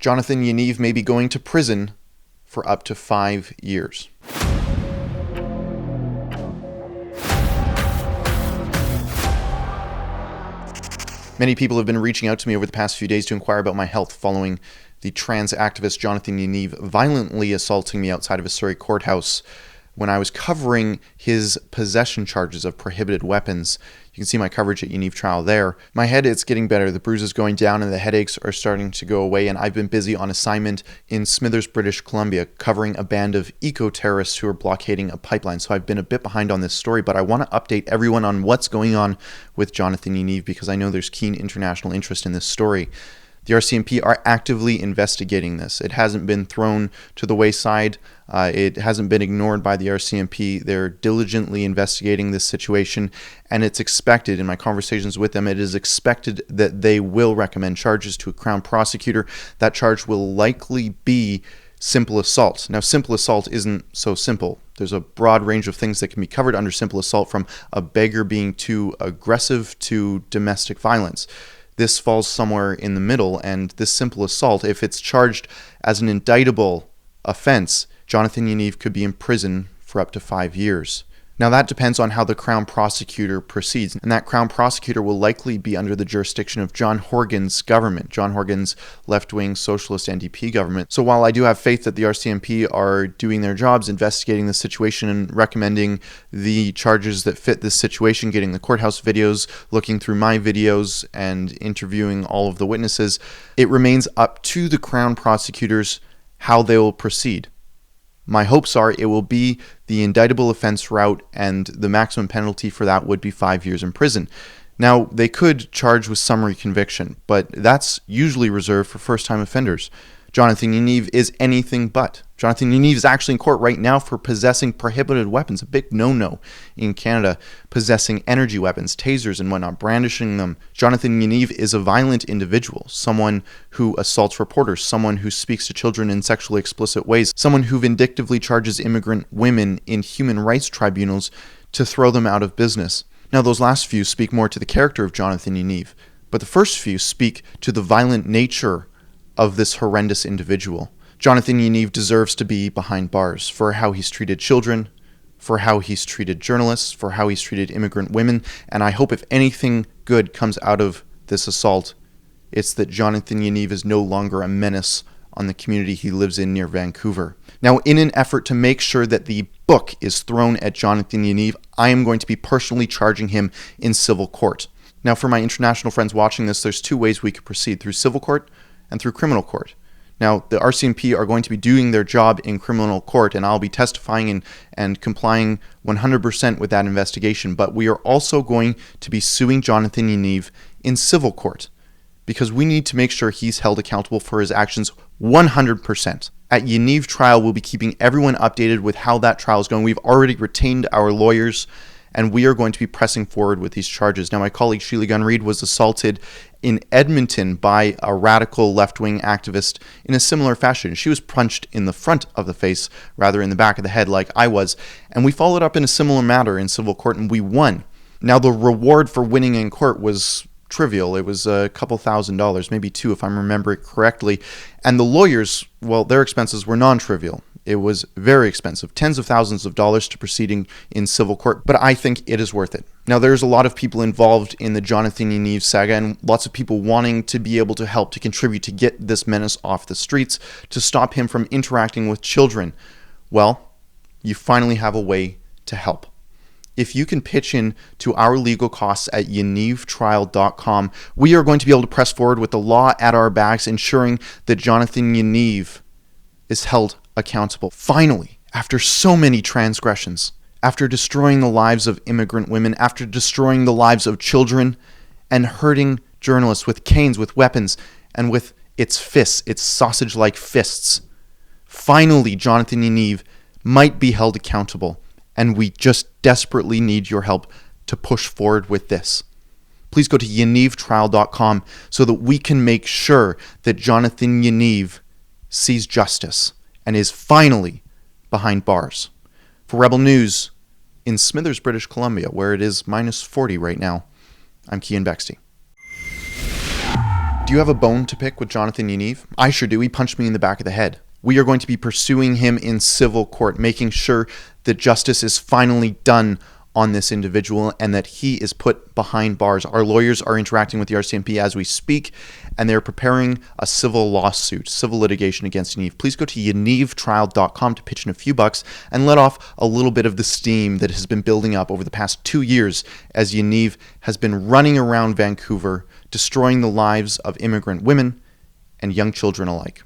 Jonathan Yaniv may be going to prison for up to 5 years. Many people have been reaching out to me over the past few days to inquire about my health following the trans activist Jonathan Yaniv violently assaulting me outside of a Surrey courthouse when I was covering his possession charges of prohibited weapons. You can see my coverage at Yaniv trial there. My head, it's getting better. The bruises going down and the headaches are starting to go away, and I've been busy on assignment in Smithers, British Columbia, covering a band of eco-terrorists who are blockading a pipeline. So I've been a bit behind on this story, but I want to update everyone on what's going on with Jonathan Yaniv because I know there's keen international interest in this story. The RCMP are actively investigating this. It hasn't been thrown to the wayside. It hasn't been ignored by the RCMP. They're diligently investigating this situation, and it's expected, in my conversations with them, it is expected that they will recommend charges to a Crown prosecutor. That charge will likely be simple assault. Now, simple assault isn't so simple. There's a broad range of things that can be covered under simple assault, from a beggar being too aggressive to domestic violence. This falls somewhere in the middle, and this simple assault, if it's charged as an indictable offense, Jonathan Yaniv could be in prison for up to 5 years. Now that depends on how the Crown prosecutor proceeds, and that Crown prosecutor will likely be under the jurisdiction of John Horgan's government, John Horgan's left-wing socialist NDP government. So while I do have faith that the RCMP are doing their jobs, investigating the situation and recommending the charges that fit this situation, getting the courthouse videos, looking through my videos, and interviewing all of the witnesses, it remains up to the Crown prosecutors how they will proceed. My hopes are it will be the indictable offense route, and the maximum penalty for that would be 5 years in prison. Now, they could charge with summary conviction, but that's usually reserved for first-time offenders. Jonathan Yaniv is anything but. Jonathan Yaniv is actually in court right now for possessing prohibited weapons, a big no-no in Canada, possessing energy weapons, tasers and whatnot, brandishing them. Jonathan Yaniv is a violent individual, someone who assaults reporters, someone who speaks to children in sexually explicit ways, someone who vindictively charges immigrant women in human rights tribunals to throw them out of business. Now, those last few speak more to the character of Jonathan Yaniv, but the first few speak to the violent nature of this horrendous individual. Jonathan Yaniv deserves to be behind bars for how he's treated children, for how he's treated journalists, for how he's treated immigrant women, and I hope if anything good comes out of this assault, it's that Jonathan Yaniv is no longer a menace on the community he lives in near Vancouver. Now, in an effort to make sure that the book is thrown at Jonathan Yaniv, I am going to be personally charging him in civil court. Now, for my international friends watching this, there's two ways we could proceed: through civil court and through criminal court. Now, the RCMP are going to be doing their job in criminal court, and I'll be testifying and complying 100% with that investigation. But we are also going to be suing Jonathan Yaniv in civil court, because we need to make sure he's held accountable for his actions 100%. At Yaniv trial, we'll be keeping everyone updated with how that trial is going. We've already retained our lawyers, and we are going to be pressing forward with these charges. Now, my colleague Sheila Gunn-Reid was assaulted in Edmonton by a radical left-wing activist in a similar fashion. She was punched in the front of the face, rather in the back of the head like I was, and we followed up in a similar manner in civil court, and we won. Now, the reward for winning in court was trivial. It was a couple $1,000s, maybe $2 if I remember it correctly, and the lawyers, well, their expenses were non-trivial. It was very expensive, tens of thousands of dollars to proceeding in civil court, but I think it is worth it. Now, there's a lot of people involved in the Jonathan Yaniv saga, and lots of people wanting to be able to help, to contribute, to get this menace off the streets, to stop him from interacting with children. Well, you finally have a way to help. If you can pitch in to our legal costs at yanivtrial.com, we are going to be able to press forward with the law at our backs, ensuring that Jonathan Yaniv is held accountable. Finally, after so many transgressions, after destroying the lives of immigrant women, after destroying the lives of children, and hurting journalists with canes, with weapons, and with its fists, its sausage-like fists, finally Jonathan Yaniv might be held accountable, and we just desperately need your help to push forward with this. Please go to yanivtrial.com so that we can make sure that Jonathan Yaniv sees justice and is finally behind bars. For Rebel News in Smithers, British Columbia, where it is -40 right now, I'm Keean Bexte. Do you have a bone to pick with Jonathan Yaniv? I sure do. He punched me in the back of the head. We are going to be pursuing him in civil court, making sure that justice is finally done on this individual and that he is put behind bars. Our lawyers are interacting with the RCMP as we speak, and they're preparing a civil lawsuit, civil litigation against Yaniv. Please go to yanivtrial.com to pitch in a few bucks and let off a little bit of the steam that has been building up over the past 2 years as Yaniv has been running around Vancouver, destroying the lives of immigrant women and young children alike.